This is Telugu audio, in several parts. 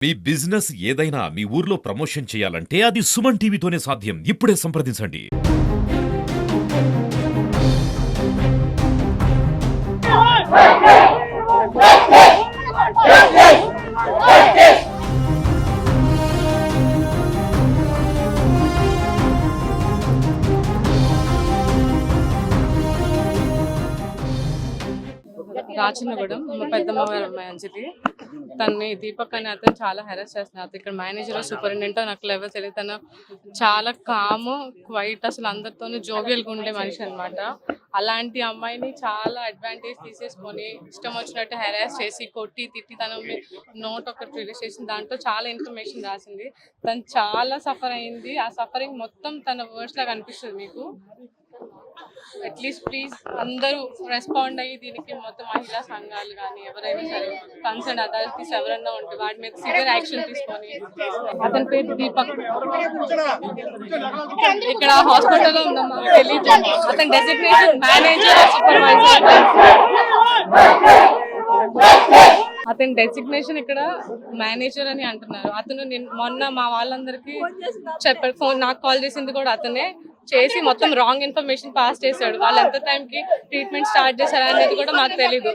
మీ బిజినెస్ ఏదైనా మీ ఊర్లో ప్రమోషన్ చేయాలంటే అది సుమన్ టీవీతోనే సాధ్యం. ఇప్పుడే సంప్రదించండి. రాచినగూడెం మా పెద్దమ్మ గారి అమ్మాయి అంజలి. తనని దీపక్ అనే అతను చాలా హెరాస్ చేస్తున్నారు. ఇక్కడ మేనేజర్ సూపరింటెండెంట్ నాకు లెవెల్ తెలియదు. తను చాలా కాము క్వైట్, అసలు అందరితోనూ జోవియల్గా ఉండే మనిషి అనమాట. అలాంటి అమ్మాయిని చాలా అడ్వాంటేజ్ తీసేసుకొని ఇష్టం వచ్చినట్టు హెరాస్ చేసి కొట్టి తిట్టి తన నోట్ ఒకటి రిలీజ్ చేసింది. దాంట్లో చాలా ఇన్ఫర్మేషన్ రాసింది. తను చాలా సఫర్ అయింది. ఆ సఫరింగ్ మొత్తం తన వర్డ్స్ లాగా అనిపిస్తుంది మీకు. అట్లీస్ట్ ప్లీజ్ అందరూ రెస్పాండ్ అయ్యి దీనికి మొత్తం మహిళా సంఘాలు కానీ ఎవరైనా సరే కన్సర్న్ అథారిటీస్ ఎవరైనా ఉంటే వాటి మీద సివియర్ యాక్షన్ తీసుకొని. అతని పేరు దీపక్. ఇక్కడ హాస్పిటల్లో ఉందమ్మా తెలియదు. అతని డెసిగ్నేషన్ మేనేజర్ సూపర్వైజర్. అతని డెసిగ్నేషన్ ఇక్కడ మేనేజర్ అని అంటున్నారు. అతను మొన్న మా వాళ్ళందరికీ చెప్పాడు. ఫోన్ నాకు కాల్ చేసింది కూడా అతనే. చేసి మొత్తం రాంగ్ ఇన్ఫర్మేషన్ పాస్ చేశాడు. వాళ్ళు ఎంత టైంకి ట్రీట్మెంట్ స్టార్ట్ చేశారు అనేది కూడా మాకు తెలీదు.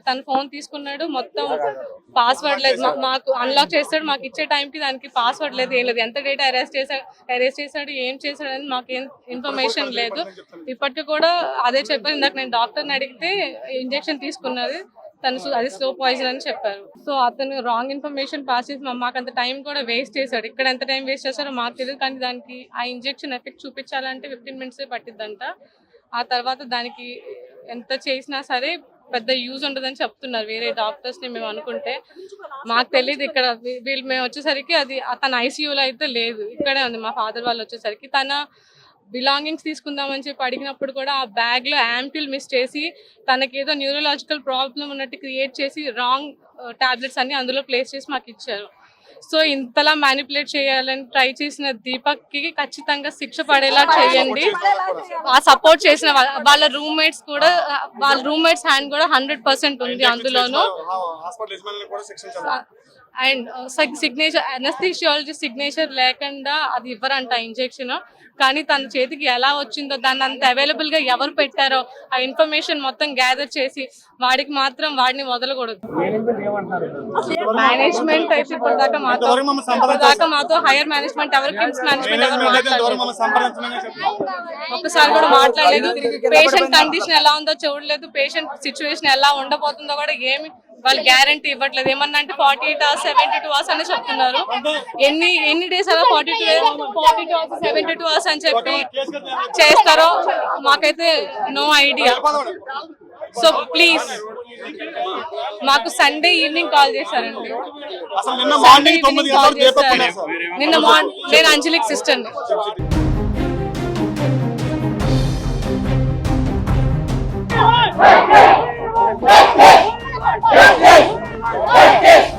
తన ఫోన్ తీసుకున్నాడు, మొత్తం పాస్వర్డ్ లేదు, మాకు అన్లాక్ చేస్తాడు. మాకు ఇచ్చే టైంకి దానికి పాస్వర్డ్ లేదు, ఏం లేదు. ఎంత డేటా అరెస్ట్ చేశాడు, ఏం చేశాడు అని మాకు ఏం ఇన్ఫర్మేషన్ లేదు. ఇప్పటికి కూడా అదే చెప్పారు. ఇందాక నేను డాక్టర్ని అడిగితే ఇంజెక్షన్ తీసుకున్నది తను, అది స్లో పాయిజన్ అని చెప్పారు. సో అతను రాంగ్ ఇన్ఫర్మేషన్ పాస్ చేసి మాకు అంత టైం కూడా వేస్ట్ చేశాడు. ఇక్కడ ఎంత టైం వేస్ట్ చేశారో మాకు తెలియదు, కానీ దానికి ఆ ఇంజెక్షన్ ఎఫెక్ట్ చూపించాలంటే 15 minutes పట్టిద్దంట. ఆ తర్వాత దానికి ఎంత చేసినా సరే పెద్ద యూజ్ ఉండదని చెప్తున్నారు వేరే డాక్టర్స్ని. మేము అనుకుంటే మాకు తెలియదు. ఇక్కడ మేము వచ్చేసరికి అది తన ఐసీయూలో అయితే లేదు, ఇక్కడే ఉంది. మా ఫాదర్ వాళ్ళు వచ్చేసరికి తన బిలాంగింగ్స్ తీసుకుందామని చెప్పి అడిగినప్పుడు కూడా ఆ బ్యాగ్లో యాంపిల్ మిస్ చేసి తనకేదో న్యూరలాజికల్ ప్రాబ్లం ఉన్నట్టు క్రియేట్ చేసి రాంగ్ టాబ్లెట్స్ అన్ని అందులో ప్లేస్ చేసి మాకు ఇచ్చారు. సో ఇంతలా మ్యానిపులేట్ చేయాలని ట్రై చేసిన దీపక్కి ఖచ్చితంగా శిక్ష పడేలా చేయండి. ఆ సపోర్ట్ చేసిన వాళ్ళ రూమ్మేట్స్ కూడా, వాళ్ళ రూమ్మేట్స్ హ్యాండ్ కూడా 100% ఉంది అందులోనూ. అండ్ సిగ్నేచర్, అనస్థీషియాలజీ సిగ్నేచర్ లేకుండా అది ఇవ్వరంట ఇంజెక్షన్. కానీ తన చేతికి ఎలా వచ్చిందో, దాన్ని అంత అవైలబుల్గా ఎవరు పెట్టారో ఆ ఇన్ఫర్మేషన్ మొత్తం గ్యాదర్ చేసి వాడిని వదలకూడదు. మేనేజ్మెంట్ అయితే ఇప్పటిదాకా మాతో హైయర్ మేనేజ్మెంట్ ఎవరు, కిమ్స్ మేనేజ్మెంట్ ఎవరు ఒక్కసారి కూడా మాట్లాడలేదు. పేషెంట్ కండిషన్ ఎలా ఉందో చూడలేదు, పేషెంట్ సిచ్యువేషన్ ఎలా ఉండబోతుందో కూడా ఏమి వాళ్ళు గ్యారంటీ ఇవ్వట్లేదు. ఏమన్నా అంటే 48 hours 72 hours అని చెప్తున్నారు. ఎన్ని డేస్ అలా 42 hours 72 hours అని చెప్పి చేస్తారో మాకైతే నో ఐడియా. సో ప్లీజ్, మాకు సండే ఈవినింగ్ కాల్ చేశారండి. నిన్న మార్నింగ్ నేను అంజలికి సిస్టర్ని. Yes!